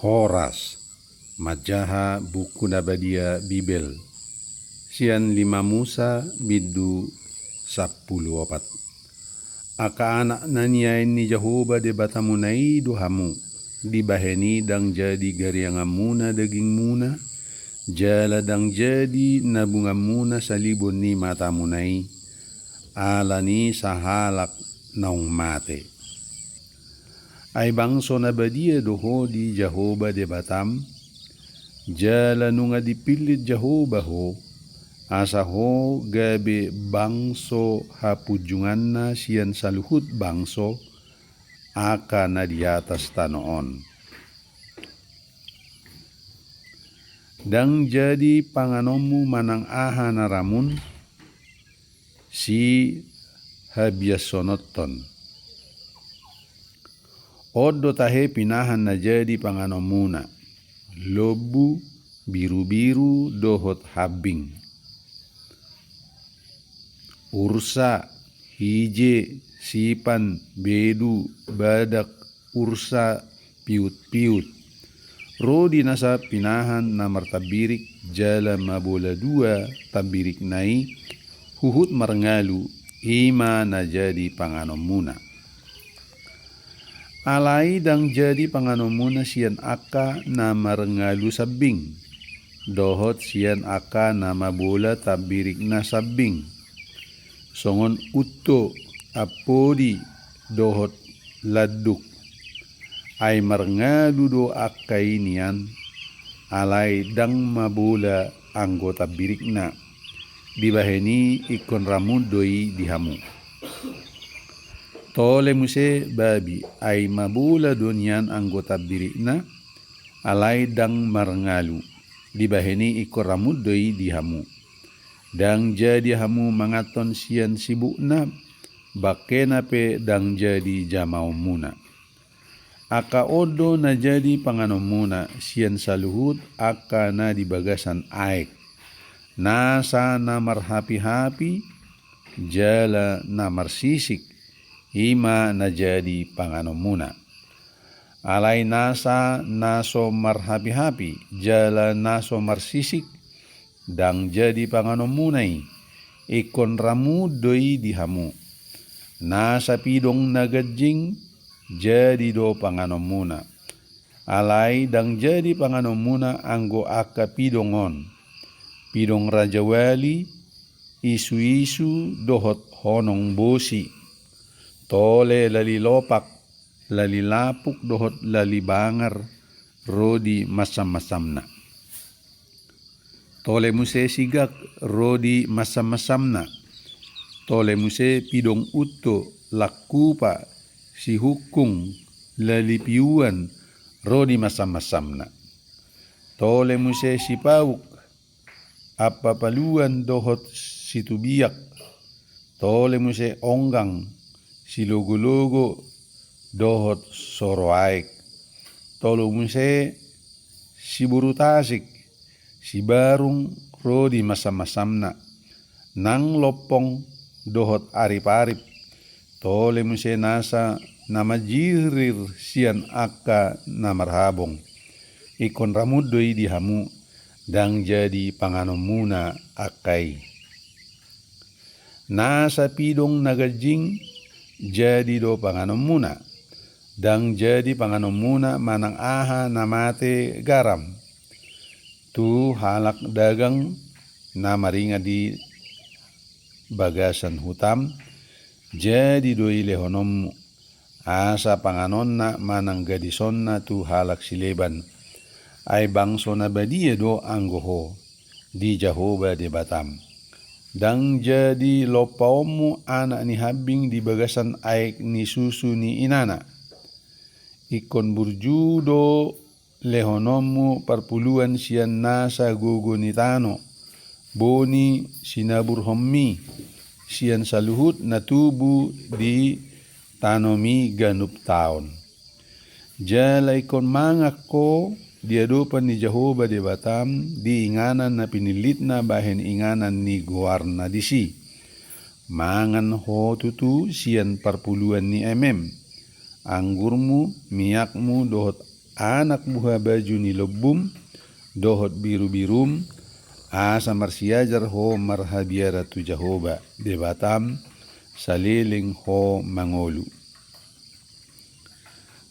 Horas, Majaha buku Nabadia Bibel, sian 5 Musa bidu 10:4. Aka anak nanyain ni Jehovah de batamunai dohamu, dibaheni dang jadi gariangamuna daging muna, jala dang jadi nabungamuna salibon ni matamunai, alani sahalak naung mate. Ay bangso nabadia doho di Jehovah de batam, jala nunga dipilit Jehovah ho, asa ho gabe bangso hapujungan na siyan saluhut bangso, aka na di atas tanoon. Dang jadi panganomu manang aha na ramun, si habiasonoton. Odo tahe pinahan na jadi panganomuna, lobu biru-biru dohot habing. Ursa, hije, sipan, bedu, badak, ursa, piut-piut. Rodi nasa pinahan na martabirik jala mabola 2 tabirik nai, huhut marengalu, ima na jadi panganomuna. Alai dang jadi panganomuna sian aka na marengalu sabing, dohot sian aka na mabola tabirik na sabing. Songon uto apodi dohot laduk, ay marengalu do akai nian, alai dang mabola anggota birik na, dibaheni ikon ramud doi dihamu. Tole muse babi ay mabula donian anggota birikna, alai dang marengalu, dibaheni ikor ramud doi dihamu. Dang jadi hamu mangaton sian sibukna, bakena pe dang jadi jamau muna. Aka odo na jadi panganomuna sian saluhut aka na di bagasan aek. Nasa na marhapi-hapi, jala na marsisik, ima na jadi panganomuna. Alai nasa naso marhapi-hapi, jala naso marsisik, dang jadi pangaноmunai, ikon ramu doi dihamu. Nasa pidong nagajing, jadi do panganomuna. Alai dang jadi panganomuna anggo aka pidongon. Pidong Raja Wali, isu-isu dohot honong bosi. Tole lali lopak, lali lapuk dohot lali bangar, rodi masam-masamna. Tole muse sigak, rodi masam-masamna. Tole muse pidong uto, lakupa, si hukung, lali piuan, rodi masam-masamna. Tole muse si pauk, apa paluan dohot si tubiak. Tole muse onggang, si logo-logo dohot soroaik. Tolo muse si buru tasik, si barung rodi masam-masamna. Nang lopong dohot arip-arip. Tole muse nasa nama jirir sian aka namarhabong. Ikon ramud doi dihamu, dang jadi panganomuna akai. Nasa pidong nagajing, jadi do panganomuna, dang jadi panganomuna manang aha namate garam. Tu halak dagang na maringa di bagasan hutam, jadi do ilehonommu. Asa panganonna manang gadisonna tu halak sileban, ay bangso na badia do anggoho di Jehovah de batam. Dang jadi lopaomu anak ni habing di bagasan aik ni susu ni inana. Ikon burjudo lehonomu parpuluan sian nasa gogo ni tano. Boni sinabur hommi sian saluhut na tubu di tanomi ganup taon. Jala ikon mangak ko di hadapan ni Jehovah de batam, di inganan na pinilit na bahen inganan ni Guarna disi. Mangan ho tutu sian parpuluan ni emem. Anggurmu, miakmu dohot anak buah baju ni lobum dohot biru-birum asa marsiajar ho marhabiara tu Jahoba de Batam saliling ho mangolu.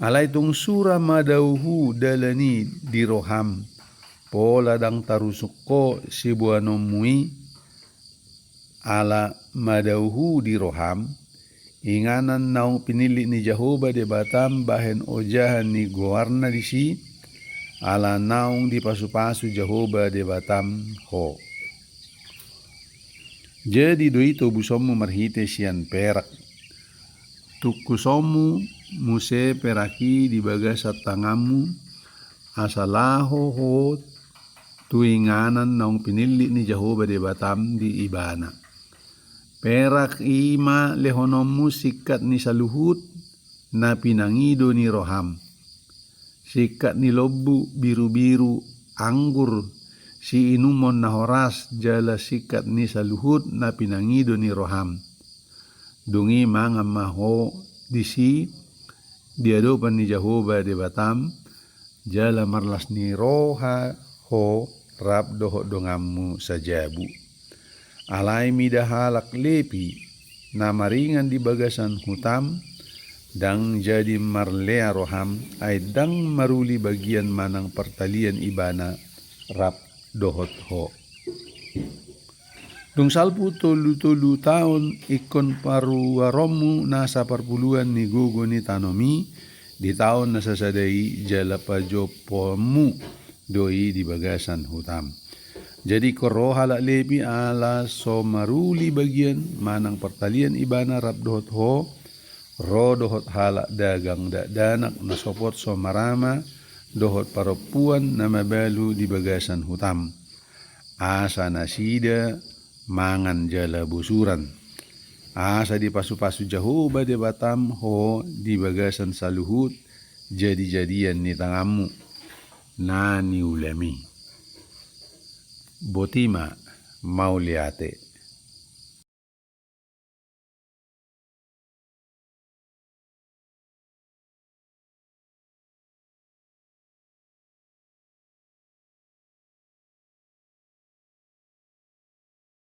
Alay tung sura madauhu dalani di roham pola dang tarusuk ko sibuanom mui ala madauhu di roham inganan naung pinili ni Jahoba de Batam bahen ojahan ni goarna di si ala naung di pasu-pasu Jahoba de Batam ho. Jadi do ito busomu marhite sian perak tukusomu muse peraki di bagas tangamu asalaho ho tuinganan naung pinili ni Jahoba de Batam di ibana. Perak ima lehonomu sikat ni saluhut na pinangido ni roham. Sikat ni lobu biru-biru anggur si inumon na horas jala sikat ni saluhut na pinangido ni roham. Dungi mga maho disi diadopan ni Jahoba de Batam jala marlas ni roha ho rap doho dongamu sajabu. Alay midahalak lepi na maringan di bagasan hutam dang jadi marlea roham ay dang maruli bagian manang pertalian ibana rap dohot ho. Dung salpu tolu tahun ikon paruwaromu nasa perpuluhan ni gugu ni tanomi di tahun nasasadai jala pajopomu doi di bagasan hutam. Jadi koro halak lepi ala so maruli bagian manang pertalian ibana rap dohot ho ro dohot halak dagang danak nasopot so marama dohot parapuan na mabalu di bagasan hutam. Asa nasida mangan jala busuran. Asa di pasu-pasu Jahoba de Batam ho di bagasan saluhut jadi-jadian ni tangamu nani ulami. Botima Mauliate.